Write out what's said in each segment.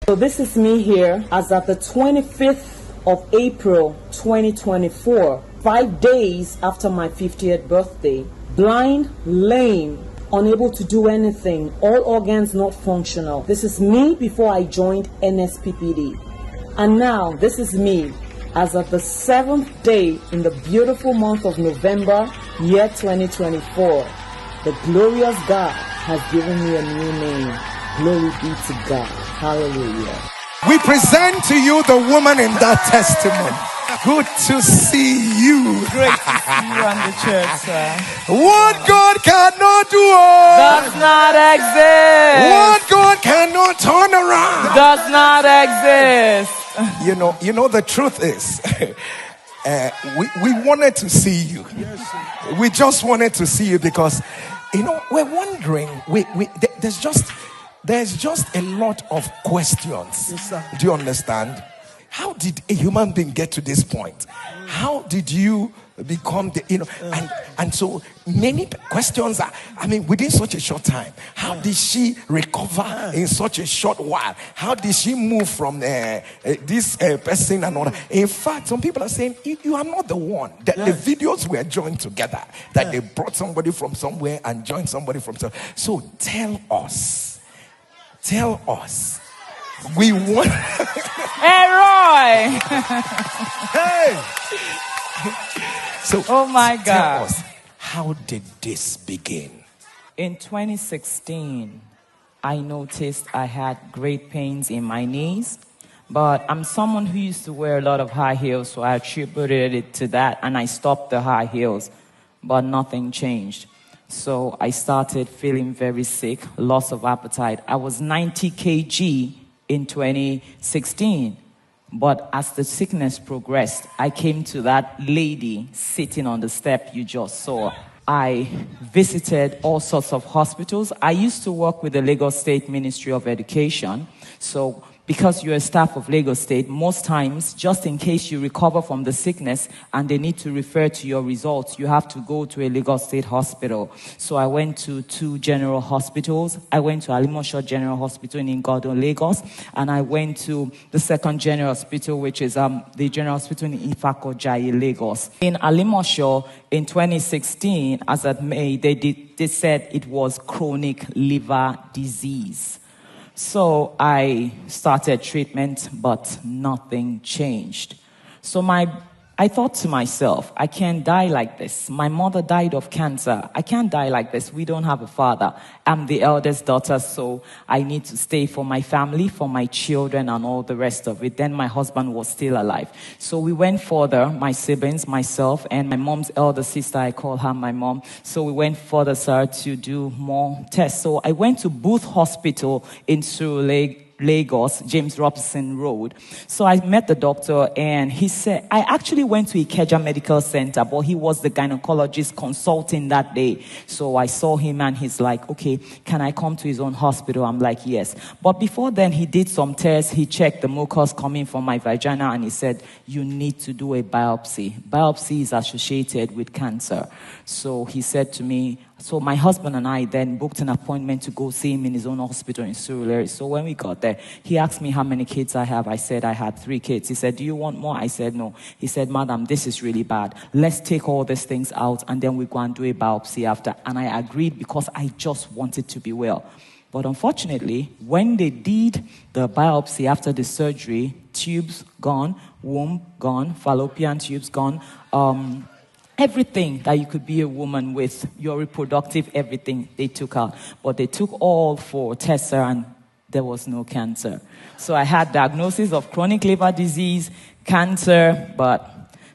So this is me here as of the 25th of April 2024, 5 days after my 50th birthday. Blind, lame, unable to do anything, all organs not functional. This is me before I joined NSPPD. And now this is me as of the 7th day in the beautiful month of November, year 2024. The glorious God has given me a new name. Glory be to God. Hallelujah. We present to you the woman in that testimony. Good to see you. Great to see you on the church, sir. What God cannot do, Does not exist. what God cannot turn around. Does not exist. You know the truth is, we wanted to see you. We just wanted to see you because, we're wondering. There's just a lot of questions. Yes, sir. Do you understand? How did a human being get to this point? How did you become and so many questions are, within such a short time. How did she recover in such a short while? How did she move from this person and all? In fact, some people are saying, you are not the one. The videos were joined together. That they brought somebody from somewhere and joined somebody from somewhere. So tell us. We want... Hey, Roy. Hey! So, Oh my tell God. us, how did this begin? In 2016, I noticed I had great pains in my knees, but I'm someone who used to wear a lot of high heels, so I attributed it to that, and I stopped the high heels, but nothing changed. So I started feeling very sick, loss of appetite. I was 90 kg in 2016. But as the sickness progressed, I came to that lady sitting on the step you just saw. I visited all sorts of hospitals. I used to work with the Lagos State Ministry of Education. So because you're a staff of Lagos State, most times, just in case you recover from the sickness and they need to refer to your results, you have to go to a Lagos State hospital. So I went to 2 general hospitals. I went to Alimosho General Hospital in Igodo, Lagos, and I went to the 2nd General Hospital, which is the General Hospital in Ifako-Jaye, Lagos. In Alimosho, in 2016, as at May, they said it was chronic liver disease. So I started treatment, but nothing changed. So I thought to myself, I can't die like this. My mother died of cancer. I can't die like this. We don't have a father. I'm the eldest daughter, so I need to stay for my family, for my children, and all the rest of it. Then my husband was still alive. So we went further, my siblings, myself, and my mom's elder sister, I call her my mom. So we went further, sir, to do more tests. So I went to Booth Hospital in Surulere, Lagos, James Robinson Road. So I met the doctor and he said, I actually went to Ikeja Medical Center, but he was the gynecologist consulting that day. So I saw him and he's like, okay, can I come to his own hospital? I'm like, yes. But before then, he did some tests. He checked the mucus coming from my vagina and he said, you need to do a biopsy. Biopsy is associated with cancer. So he said to me, so my husband and I then booked an appointment to go see him in his own hospital in Surulere. So when we got there, he asked me how many kids I have. I said I had 3 kids. He said, do you want more? I said no. He said, madam, this is really bad. Let's take all these things out and then we go and do a biopsy after. And I agreed because I just wanted to be well. But unfortunately, when they did the biopsy after the surgery, tubes gone, womb gone, fallopian tubes gone, everything that you could be a woman with, your reproductive everything, they took out. But they took all 4 tests and there was no cancer. So I had diagnosis of chronic liver disease, cancer,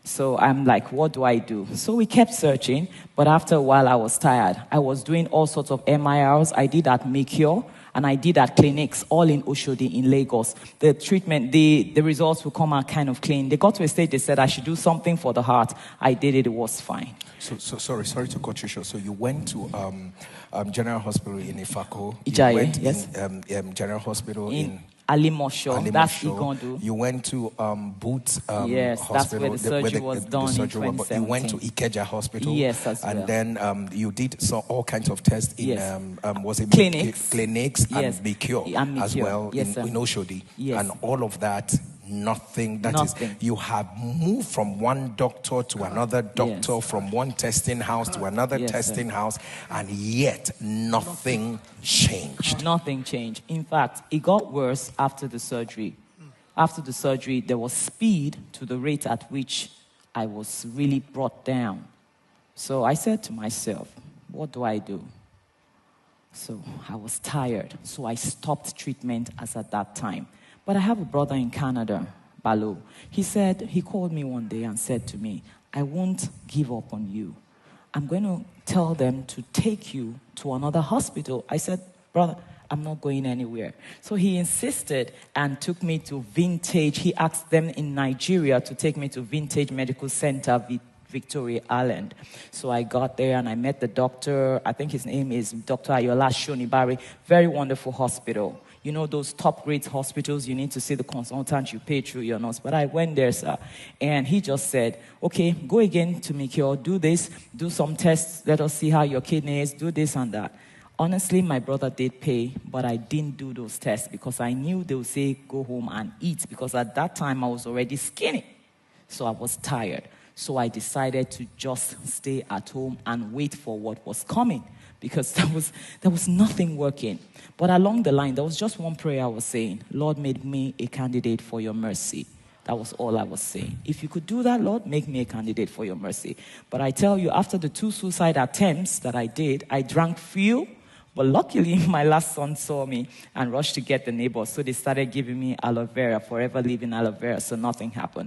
so I'm like, what do I do? So we kept searching, but after a while I was tired. I was doing all sorts of MIRs. I did at Mikio, and I did at clinics, all in Oshodi, in Lagos. The treatment, the results would come out kind of clean. They got to a stage, they said I should do something for the heart. I did it, it was fine. So sorry to cut you short. So you went to General Hospital in Ifako. Ijaye, you went yes. in General Hospital in Alimosho. That's Igondo. You went to Boots Yes, Hospital. that's where the surgery was done in surgery was, but you went to 2017. Ikeja Hospital. Yes, as well. And then you did all kinds of tests in Yes. was it Clinics. clinics Yes. and Mikio And as Mikio. well Yes, sir. in Oshodi. Yes. And all of that. Nothing. That is, Nothing. you have moved from one doctor to another doctor, Yes. from one testing house to another Yes, sir. testing house, and yet nothing changed. Nothing changed. In fact, it got worse after the surgery. After the surgery, there was speed to the rate at which I was really brought down. So I said to myself, what do I do? So I was tired. So I stopped treatment as at that time. But I have a brother in Canada, Balo. He called me one day and said to me, I won't give up on you. I'm going to tell them to take you to another hospital. I said, brother, I'm not going anywhere. So he insisted and took me to Vintage. He asked them in Nigeria to take me to Vintage Medical Center, Victoria Island. So I got there and I met the doctor. I think his name is Dr. Ayola Shonibari. Very wonderful hospital. You know those top-grade hospitals, you need to see the consultant, you pay through your nurse. But I went there, sir, and he just said, okay, go again to Mikio, do this, do some tests, let us see how your kidney is, do this and that. Honestly, my brother did pay, but I didn't do those tests because I knew they would say, go home and eat, because at that time I was already skinny. So I was tired. So I decided to just stay at home and wait for what was coming, because there was nothing working. But along the line, there was just one prayer I was saying, Lord, make me a candidate for your mercy. That was all I was saying. If you could do that, Lord, make me a candidate for your mercy. But I tell you, after the 2 suicide attempts that I did, I drank fuel. But luckily, my last son saw me and rushed to get the neighbors. So they started giving me aloe vera, forever living aloe vera, so nothing happened.